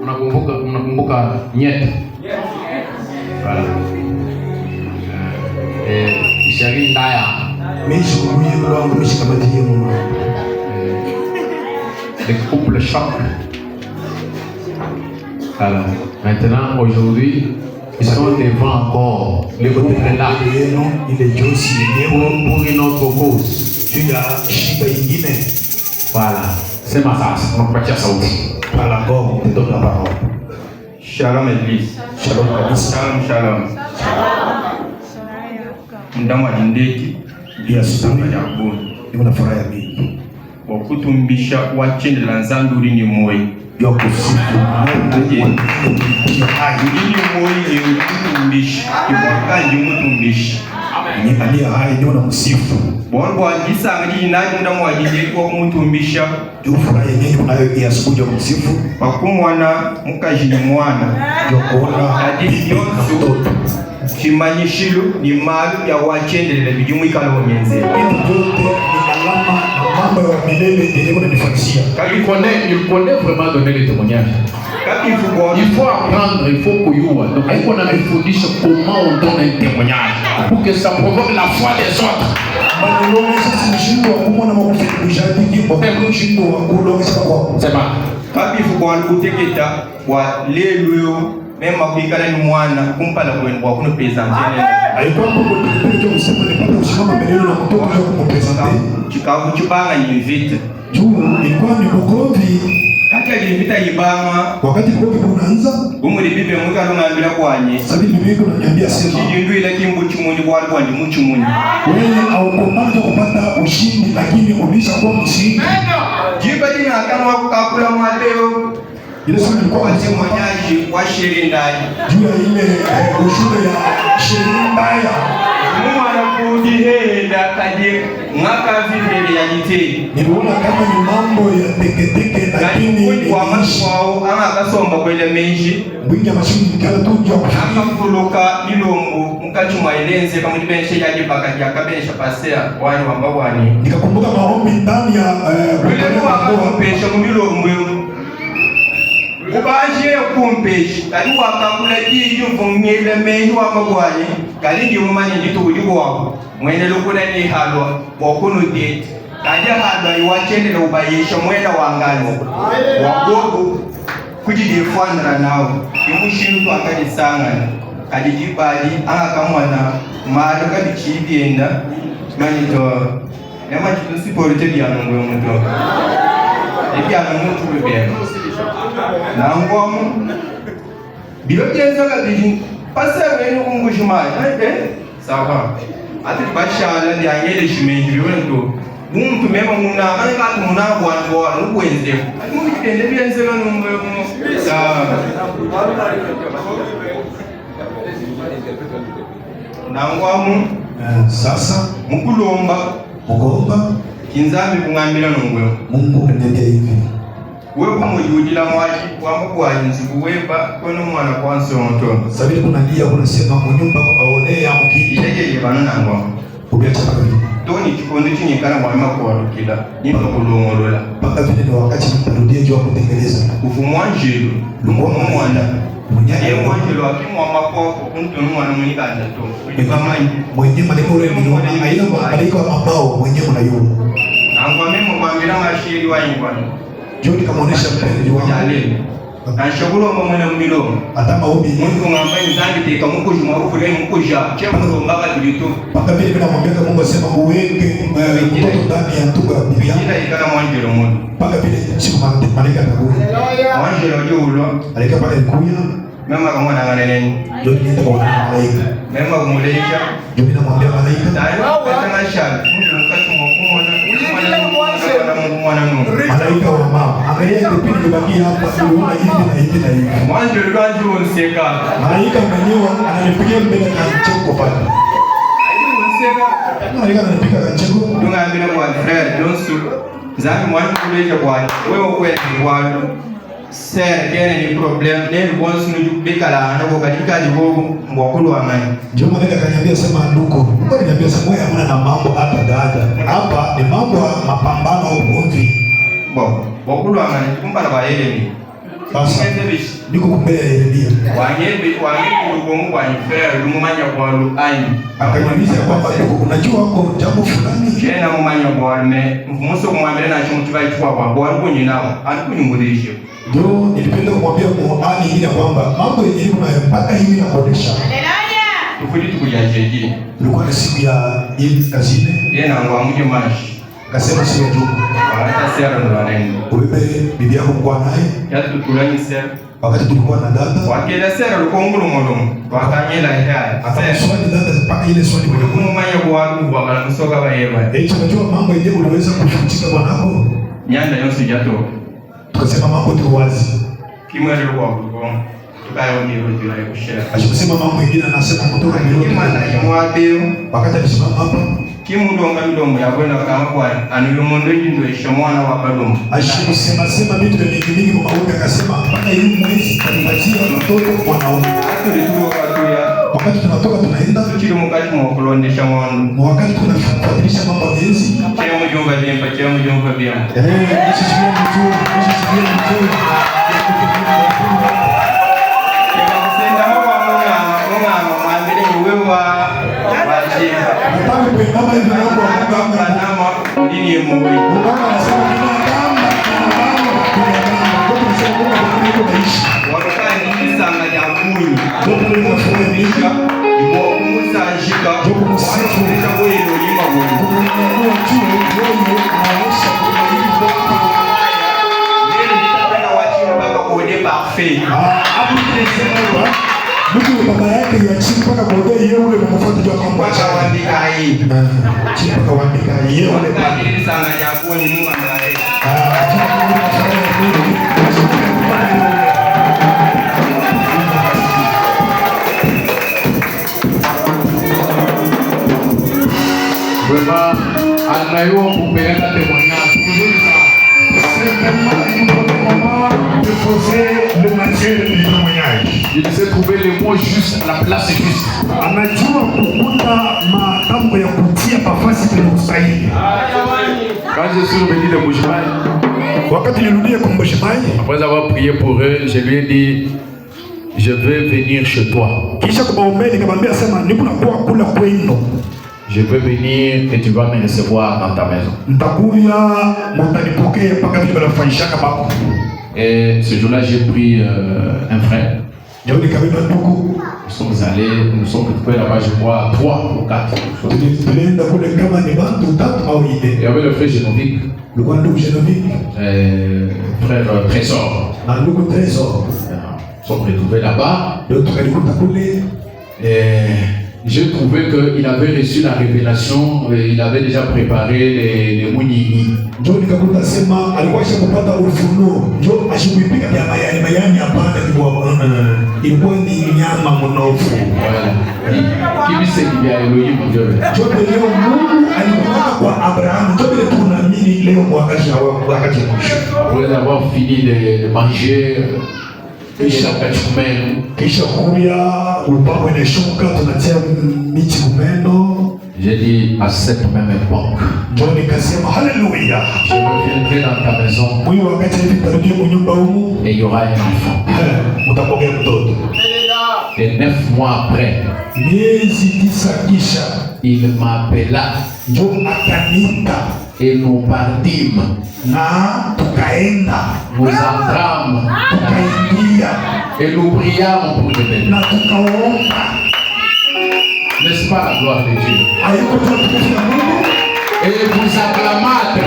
Unakumbuka Nyete? Voilà. Ishari Ndaya. Mishi kuye wangu mishi kama ndiye mama. Le couple choc. Voilà. Maintenant, aujourd'hui, ils sont devant encore. Le couple là. Il est Josie pour une autre cause. Tu as shiba ingine. Voilà. C'est ma face. On va pas sauter. Par la gorge, on te donne la parole. Shalom Église. Shalom kabisa. Shalom. Ndamu ajindeki. Dia Samba ya kubuni. Niko na furaha ya mimi. Wakutumbisha wachende la nzanduri ni moyi. Yo kusifu. Ni moyi ni kutumbisha. Kiwakanji mutumbisha. Ni alia hai ndio na msifu. Bongo ajisa ngini naji ndamu ajindeki wa kumutumbisha. Yo furaha yenyewe unayo ya siku ya msifu. Wakumwana mukajini mwana. Yo kuona Adili yonsu. Chimanyishilu ni malu ya wachendelele bijumu ikala wanyenzele. Yote ni alama na mambo ya milele yenyewe unanifanyia. Il connaît vraiment donner les témoignages. Il faut apprendre, il faut kuyua. Donc, il faut nous dire comment on donne un témoignage pour que ça provoque la foi des autres. C'est pas. Kapi fukwa kuteketa wa lelo mema kuikala ni mwana kumpala kwenu wa kuno presenter. Alikuwa kwa kuteketa usema nipata usimama mbele na kutoka kwa kumpresenter. Chikavu chubanga ni invite. Juu ilikuwa ni mkovi. Kati alimvita ibanga wakati mkovi unaanza. Umuri bibe mwika ngambira kwanye. Sabi bibe unaniambia sema. Kijindu ile kimbu chumuni kwa ndi muchumuni. Wewe au komanda kupata ushindi lakini ulisha kwa mshindi. Jiba dina kama kukakula mwateo. Ile sema ni kwa mwanyaji wa sheria ndani. Juu ya ile ushuru ya sheria ndani. Mwana kudi henda kaje mwaka vile ya jite. Niliona kama ni mambo ya teketeke lakini kwa maswao ama akasomba kwele menji. Mwingi mashini kala tujo. Akafuruka ilombo mkachuma ilenze kama dibenshe ya jibaka ya kabensha pasea wani wambawani. Nikakumbuka maombi ndani ya wale wakompesha mumilombo. Ubaje kumpesha kali wakakula jiyo vumile menyi wamagwani kali ndi umanye ndituli wako mwene lokuna ni halwa wakuno date kaja halwa iwachendele ubayisha mwena wangalo wagogo kujidefandra nawo imushinu twakali sangana kali jibali akakamwana mali kali chibienda manito ema chitu siporite byanongwe muto ebyanongwe tubebera nangwamu bilo byenza kabiri pasewe n'ungujimai sawa ati bashala ndi angele shimenji lento muntu mema muna anga muna bwanwa n'ubwenze ati mu bitende byenze n'umwe sawa nangwamu sasa mukulomba kinzambi kungambira n'umwe Mungu ananiambia hivi wewe kumujudila mwaji kwamba kwa nzibu weba kwenu mwana kwa nsonto sabili kuna lia unasema munyumba aonea mukidi yeye banana ngwa ubiacha kabili toni chikondo chinyikana mwama kwa rukila nipo kulongolola paka vile ni wakati mtarudia jua kutengeneza ufumwanjelo lungo mwana ye mwanjelo akimwa mapoko mtu mwana mwenyikanda to kujikamai mwenye maliko ule ni aina maliko mabao mwenye mnayuo angwa memo kwambira mashiri wa ingwani Jodi kamuonesha mpenzi wangu. Jalele. Anshagulo mwana mmilo. Hata maombi Mungu ngambaye nzangi teka Mungu jumarufu leo Mungu ja. Chembo mbaka bilito. Paka vile bila mwambia Mungu asema uweke mtoto ndani ya ntuga Biblia. Ila ikana mwanjelo Mungu. Paka vile siku malaika atakuja. Mwanjelo julo. Malaika pale kuja. Mema kama mwana nganene. Jodi nenda kwa malaika. Mema kumuleisha. Jodi namwambia malaika. Tana shali. Mungu mkatu mwana. Malaika wa mama. Angalia kipindi kibaki hapa tunaona hivi na hivi na hivi. Mwanjelo kanju unseka. Malaika mwenyewe ananipigia mbele na choko pale. Malaika ananipiga kancheko. Tungambira kwa frère Donsu. Zami mwana kuleja kwa wewe kweli kwa ser kene ni problem ne bonsu ni bekala na kwa katika jibogo mwakulu wa ngani. Ndio malaika kaniambia sema nduko. Mungu aliniambia sema wewe hamna na mambo hata dada. Hapa ni mambo ya mapambano au ugomvi. Bo, wakulu wa ngani kumbala ba elemi. Basi Ngeze bishi. niko kumbele ya Yeremia. Wangebi lugomu kwa nifere lumumanya kwa luani. Akaniuliza kwamba unajua wako jambo fulani? Jena mumanya kwa lume. Mfumuso kumwambele na chumutuka ichukua kwa kwa lukunyi nao. Alikunyungulishe. Ndio nilipenda kumwambia muhani hili kwamba mambo yenye iko nayo mpaka hivi nakuonesha. Tufudi tukujajeji. Ilikuwa ni siku ya ili kazini. Yena ngwa muje mashi. Akasema siku ya Juma. Hata sera ndo wanengo. Ubebe bibi yako mkwa naye. Yatu tulani sera. Wakati tulikuwa na dada. Wakile sera lukongulu molomo. Wakanyela haya. Swali dada mpaka ile swali moja. Kumumanya kwa walu wakala kusoka wa yewa. Unajua mambo yenyewe unaweza kufutika bwanako. Nyanda yonsi jato. Tukasema mambo tu wazi. Kimwele kwa kukonga. Tukayo miro jula ya kushare. Asikusema mambo mengine anasema kutoka miro. Kimana yamwabeo. Wakati alisimama hapa. Kimudonga midomo yakwenda kama kwa anulumondo jindo isha mwana wa badomo. Asikusema vitu vingi kwa maombi akasema mpaka hii mwezi alipatia mtoto mwanaume. Wakati tunatoka tunaenda tukiri mukati mwakulondesha mwana. Wakati tunafuatilisha mambo miezi. Chemu jumba bimba. Nishikilie mzuri. Mtu baba yake ya chini mpaka kwa yeye ule mfuata jua kwamba waandika hii. Chini mpaka waandika yeye ule baba. Ili sanga ya kuoni Mungu andaye. Vraiment, anayo kupeleka témoignage. De poser le matière du témoignage. Il sait trouver les mots justes à la place juste. Anajua kukuta matambo ya kutia nafasi penye kustahili. Quand je suis revenu de Mbuji-Mayi, wakati nilirudia kwa Mbuji-Mayi, après avoir prié pour eux, je lui ai dit, je veux venir chez toi. Kisha kubaombea nikamwambia sema niko nakuwa kula kwenu. Je veux venir et tu vas me recevoir dans ta maison. Nitakuja mtanipokea mpaka vile wanafanyisha bako. Et ce jour-là, j'ai pris un frère. Nous sommes allés, nous sommes retrouvés là-bas, je crois, 3 ou 4. Il y avait le frère Génovique. Frère Trésor. Nous sommes retrouvés là-bas. Et j'ai trouvé qu'il avait reçu la révélation, et il avait déjà préparé les mounini. Voilà. Qui lui s'est dit à Elohim, mon Dieu. Après avoir fini de manger, kisha kuria ulipangwa inashuka tunatia miti kumeno. J'ai dit à cette même époque, je reviendrai dans ta maison et il y aura un enfant. Et 9 mois après, il m'appela et nous partîmes. Nous entrâmes et nous priâmes pour le bébé. N'est-ce pas la gloire de Dieu? Et vous acclamâtes.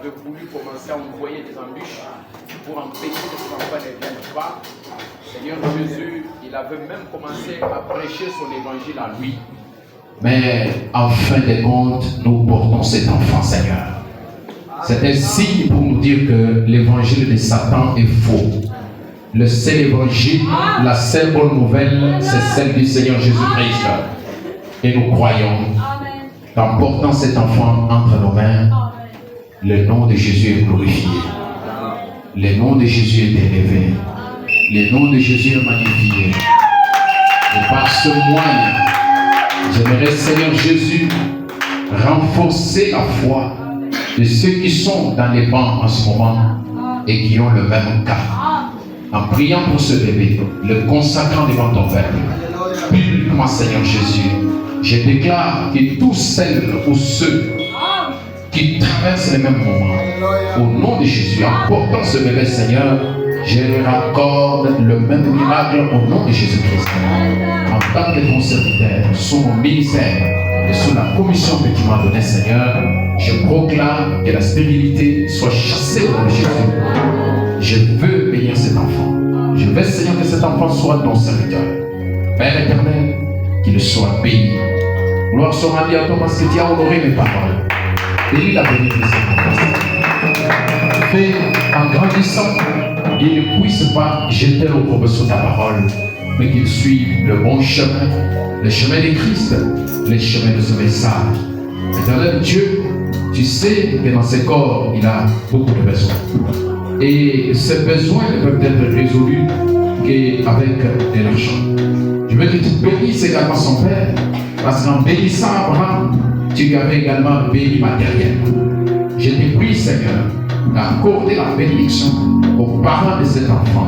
avait voulu commencer à envoyer des embûches pour empêcher que ces enfants ne viennent pas. Seigneur Jésus, il avait même commencé à prêcher son évangile à lui. Mais en fin de compte, nous portons cet enfant, Seigneur. C'est un signe pour nous dire que l'évangile de Satan est faux. Le seul évangile, la seule bonne nouvelle, c'est celle du Seigneur Jésus-Christ. Et nous croyons qu'en portant cet enfant entre nos mains, le nom de Jésus est glorifié. Le nom de Jésus est élevé. Le nom de Jésus est magnifié. Et par ce moyen, j'aimerais, Seigneur Jésus, renforcer la foi de ceux qui sont dans les bancs en ce moment et qui ont le même cas. En priant pour ce bébé, le consacrant devant ton Père, publiquement, Seigneur Jésus, je déclare que tous celles ou ceux qui traversent les mêmes moments, au nom de Jésus, en portant ce bébé, Seigneur, je leur accorde le même miracle au nom de Jésus-Christ. En tant que ton serviteur, sous mon ministère et sous la commission que tu m'as donnée, Seigneur, je proclame que la stérilité soit chassée au nom de Jésus. Je veux bénir cet enfant. Je veux, Seigneur, que cet enfant soit ton serviteur. Père éternel, qu'il soit béni. Gloire soit rendue à toi parce que tu as honoré mes paroles. Bénis la bénédiction de cet enfant. Fais en grandissant, il ne puisse pas jeter l'opprobre sur ta parole, mais qu'il suive le bon chemin, le chemin de Christ, le chemin de ce message. Éternel Dieu, tu sais que dans ce corps, il a beaucoup de besoins. Et ces besoins ne peuvent être résolus qu'avec de l'argent. Je veux que tu bénisses également son père, parce qu'en bénissant Abraham, tu lui avais également béni matériel. Je te prie, Seigneur, d'accorder la bénédiction aux parents de cet enfant.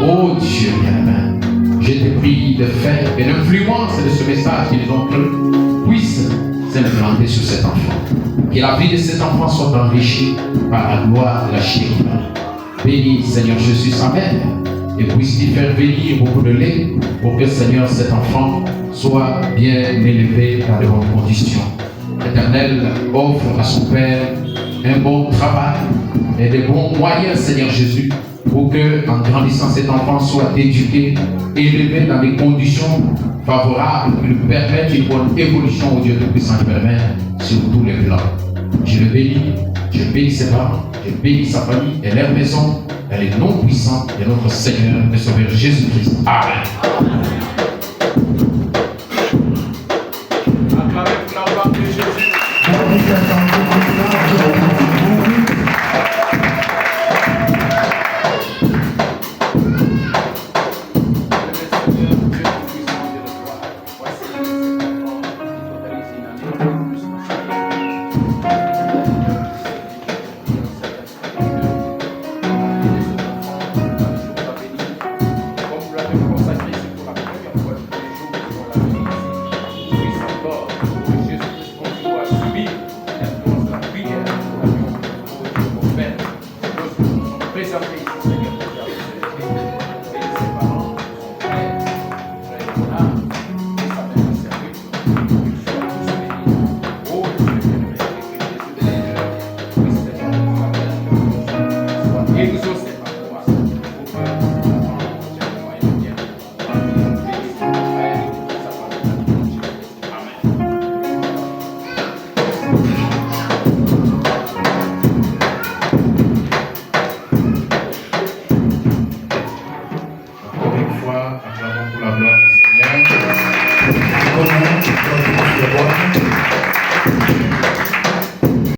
Oh Dieu bien-aimé, je te prie de faire que l'influence de ce message qu'ils ont cru puisse s'implanter sur cet enfant. Que la vie de cet enfant soit enrichie par la gloire de la chérie. Bénis, Seigneur Jésus, sa mère, et puisse-t-il faire venir beaucoup de lait pour que, Seigneur, cet enfant soit bien élevé dans de bonnes conditions. L'Éternel offre à son Père un bon travail et de bons moyens, Seigneur Jésus, pour que, en grandissant, cet enfant soit éduqué, élevé dans des conditions favorables qui lui permettent une bonne évolution au Dieu Tout-Puissant qui permet sur tous les plans. Je le bénis, je bénis ses parents, je bénis sa famille et leur maison, et les noms puissants de notre Seigneur et Sauveur Jésus-Christ. Amen. Acclamez pour la gloire de Jésus. Et vous